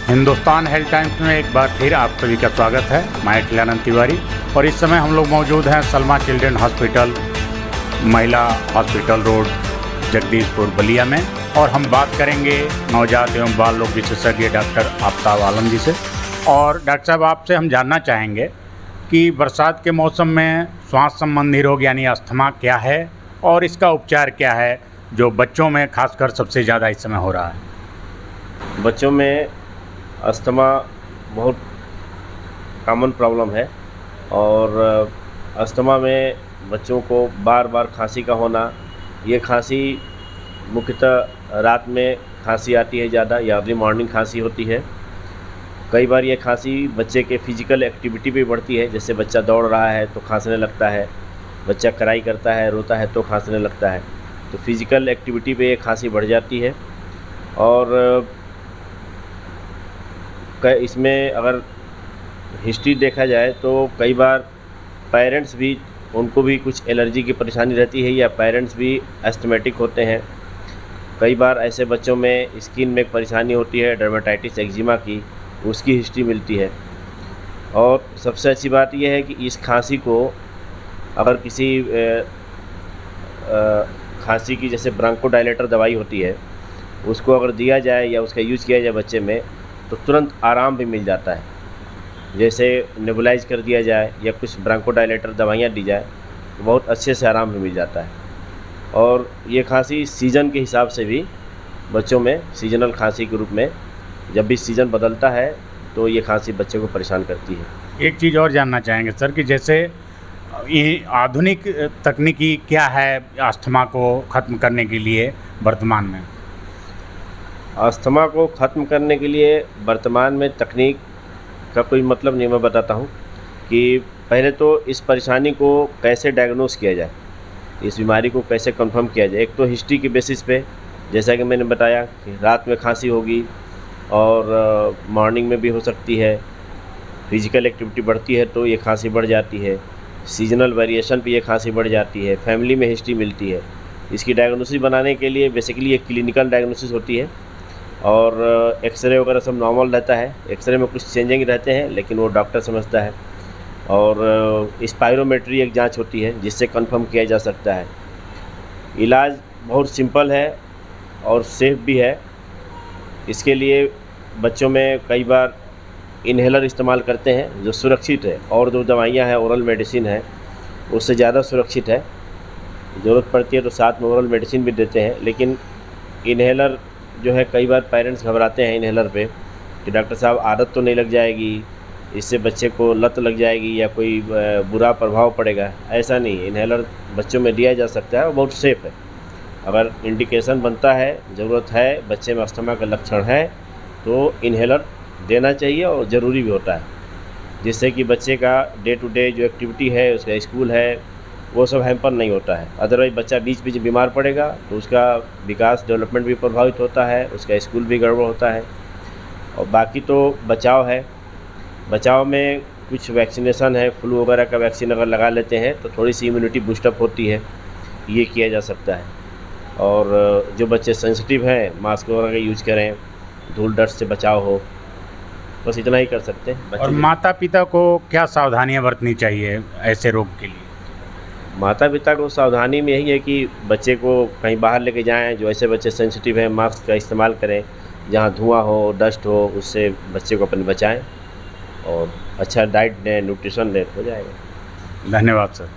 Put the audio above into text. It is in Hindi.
हिंदुस्तान हेल्थ टाइम्स में एक बार फिर आप सभी का स्वागत है। मैं कल्याणन तिवारी और इस समय हम लोग मौजूद हैं सलमा चिल्ड्रन हॉस्पिटल, महिला हॉस्पिटल रोड, जगदीशपुर बलिया में, और हम बात करेंगे नवजात एवं बाल रोग विशेषज्ञ डॉक्टर आफताब आलम जी से। और डॉक्टर साहब, आपसे हम जानना चाहेंगे कि बरसात के मौसम में श्वास संबंधी रोग यानी अस्थमा क्या है और इसका उपचार क्या है, जो बच्चों में खासकर सबसे ज़्यादा इस समय हो रहा है। बच्चों में अस्थमा बहुत कॉमन प्रॉब्लम है और अस्थमा में बच्चों को बार बार खांसी का होना, ये खांसी मुख्यतः रात में खांसी आती है ज़्यादा या अर्ली मॉर्निंग खांसी होती है। कई बार ये खांसी बच्चे के फिजिकल एक्टिविटी पे बढ़ती है, जैसे बच्चा दौड़ रहा है तो खांसने लगता है, बच्चा कराई करता है, रोता है तो खांसने लगता है। तो फिजिकल एक्टिविटी पे ये खांसी बढ़ जाती है। और इसमें अगर हिस्ट्री देखा जाए तो कई बार पेरेंट्स भी, उनको भी कुछ एलर्जी की परेशानी रहती है या पेरेंट्स भी एस्थमेटिक होते हैं। कई बार ऐसे बच्चों में स्किन में एक परेशानी होती है, डर्मेटाइटिस एक्जिमा की, उसकी हिस्ट्री मिलती है। और सबसे अच्छी बात यह है कि इस खांसी को अगर किसी खांसी की जैसे ब्रोंकोडायलेटर दवाई होती है, उसको अगर दिया जाए या उसका यूज़ किया जाए बच्चे में, तो तुरंत आराम भी मिल जाता है। जैसे नेबुलाइज कर दिया जाए या कुछ ब्रोंकोडायलेटर दवाइयाँ दी जाए तो बहुत अच्छे से आराम भी मिल जाता है। और ये खांसी सीज़न के हिसाब से भी बच्चों में सीजनल खांसी के रूप में, जब भी सीज़न बदलता है तो ये खांसी बच्चे को परेशान करती है। एक चीज़ और जानना चाहेंगे सर कि जैसे ये आधुनिक तकनीकी क्या है अस्थमा को ख़त्म करने के लिए वर्तमान में? अस्थमा को ख़त्म करने के लिए वर्तमान में तकनीक का कोई मतलब नहीं। मैं बताता हूँ कि पहले तो इस परेशानी को कैसे डायग्नोस किया जाए, इस बीमारी को कैसे कंफर्म किया जाए। एक तो हिस्ट्री के बेसिस पे, जैसा कि मैंने बताया कि रात में खांसी होगी और मॉर्निंग में भी हो सकती है, फिजिकल एक्टिविटी बढ़ती है तो ये खांसी बढ़ जाती है, सीजनल वेरिएशन पे ये खांसी बढ़ जाती है, फैमिली में हिस्ट्री मिलती है। इसकी डायग्नोसिस बनाने के लिए बेसिकली एक क्लिनिकल डायग्नोसिस होती है और एक्सरे वगैरह सब नॉर्मल रहता है। एक्सरे में कुछ चेंजिंग रहते हैं लेकिन वो डॉक्टर समझता है। और स्पायरोमेट्री एक जांच होती है जिससे कंफर्म किया जा सकता है। इलाज बहुत सिंपल है और सेफ भी है। इसके लिए बच्चों में कई बार इन्हेलर इस्तेमाल करते हैं जो सुरक्षित है, और जो दवाइयाँ हैं ओरल मेडिसिन है उससे ज़्यादा सुरक्षित है। ज़रूरत पड़ती है तो साथ में ओरल मेडिसिन भी देते हैं। लेकिन इन्हेलर जो है, कई बार पेरेंट्स घबराते हैं इन्हेलर पे कि डॉक्टर साहब आदत तो नहीं लग जाएगी, इससे बच्चे को लत लग जाएगी या कोई बुरा प्रभाव पड़ेगा। ऐसा नहीं, इन्हेलर बच्चों में दिया जा सकता है और बहुत सेफ़ है। अगर इंडिकेशन बनता है, ज़रूरत है, बच्चे में अस्थमा का लक्षण है तो इन्हेलर देना चाहिए और ज़रूरी भी होता है, जिससे कि बच्चे का डे टू डे जो एक्टिविटी है, उसका स्कूल है, वो सब हैम्पर नहीं होता है। अदरवाइज़ बच्चा बीच बीच बीमार पड़ेगा तो उसका विकास, डेवलपमेंट भी प्रभावित होता है, उसका स्कूल भी गड़बड़ होता है। और बाकी तो बचाव है। बचाव में कुछ वैक्सीनेशन है, फ्लू वगैरह का वैक्सीन अगर लगा लेते हैं तो थोड़ी सी इम्यूनिटी बूस्टअप होती है, ये किया जा सकता है। और जो बच्चे सेंसिटिव हैं, मास्क वगैरह का यूज करें, धूल डस्ट से बचाव हो, बस इतना ही कर सकते हैं। और माता पिता को क्या सावधानियां बरतनी चाहिए ऐसे रोग के लिए? माता पिता को सावधानी में यही है कि बच्चे को कहीं बाहर लेके जाएं, जो ऐसे बच्चे सेंसिटिव हैं, मास्क का इस्तेमाल करें, जहां धुआं हो, डस्ट हो, उससे बच्चे को अपने बचाएं और अच्छा डाइट दें, न्यूट्रिशन दें, हो जाएगा। धन्यवाद सर।